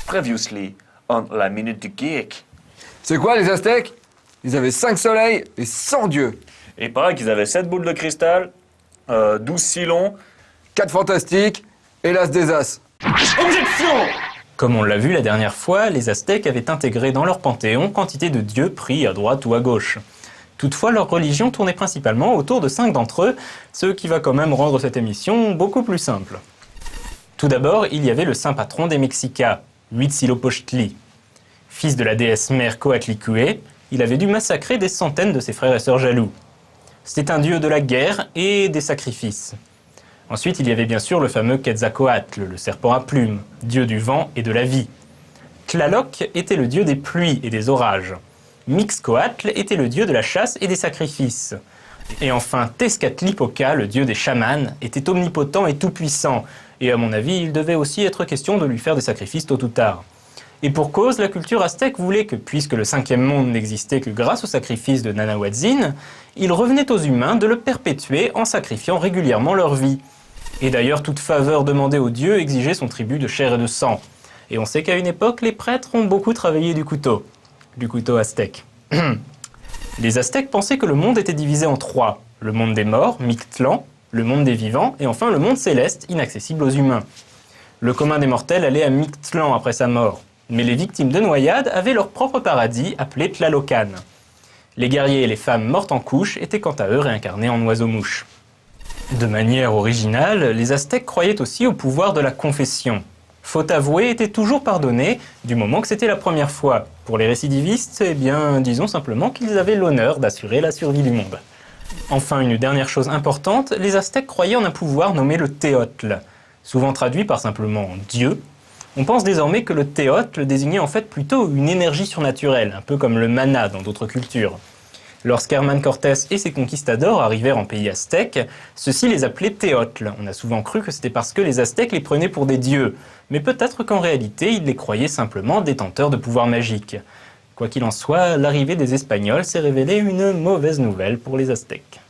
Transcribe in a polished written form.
Previously on La Minute du Geek. C'est quoi les Aztèques? Ils avaient 5 soleils et 100 dieux. Et il paraît qu'ils avaient 7 boules de cristal, 12 silons. 4 fantastiques et l'as des as. Objection! Comme on l'a vu la dernière fois, les Aztèques avaient intégré dans leur panthéon quantité de dieux pris à droite ou à gauche. Toutefois, leur religion tournait principalement autour de 5 d'entre eux, ce qui va quand même rendre cette émission beaucoup plus simple. Tout d'abord, il y avait le saint patron des Mexicas, Huitzilopochtli. Fils de la déesse mère Coatlicue, il avait dû massacrer des centaines de ses frères et sœurs jaloux. C'était un dieu de la guerre et des sacrifices. Ensuite, il y avait bien sûr le fameux Quetzalcoatl, le serpent à plumes, dieu du vent et de la vie. Tlaloc était le dieu des pluies et des orages. Mixcoatl était le dieu de la chasse et des sacrifices. Et enfin, Tezcatlipoca, le dieu des chamans, était omnipotent et tout-puissant. Et à mon avis, il devait aussi être question de lui faire des sacrifices tôt ou tard. Et pour cause, la culture aztèque voulait que, puisque le 5e monde n'existait que grâce au sacrifice de Nanahuatzin, il revenait aux humains de le perpétuer en sacrifiant régulièrement leur vie. Et d'ailleurs, toute faveur demandée aux dieux exigeait son tribut de chair et de sang. Et on sait qu'à une époque, les prêtres ont beaucoup travaillé du couteau aztèque. Les Aztèques pensaient que le monde était divisé en 3. Le monde des morts, Mictlan, le monde des vivants, et enfin le monde céleste, inaccessible aux humains. Le commun des mortels allait à Mictlan après sa mort. Mais les victimes de noyade avaient leur propre paradis, appelé Tlalocan. Les guerriers et les femmes mortes en couche étaient quant à eux réincarnés en oiseaux-mouches. De manière originale, les Aztèques croyaient aussi au pouvoir de la confession. Faute avouée était toujours pardonnée, du moment que c'était la première fois. Pour les récidivistes, eh bien, disons simplement qu'ils avaient l'honneur d'assurer la survie du monde. Enfin, une dernière chose importante, les Aztèques croyaient en un pouvoir nommé le Teotl. Souvent traduit par simplement « Dieu », on pense désormais que le Teotl désignait en fait plutôt une énergie surnaturelle, un peu comme le mana dans d'autres cultures. Lorsqu'Hernán Cortés et ses conquistadors arrivèrent en pays aztèque, ceux-ci les appelaient Teotl. On a souvent cru que c'était parce que les Aztèques les prenaient pour des dieux, mais peut-être qu'en réalité, ils les croyaient simplement détenteurs de pouvoirs magiques. Quoi qu'il en soit, l'arrivée des Espagnols s'est révélée une mauvaise nouvelle pour les Aztèques.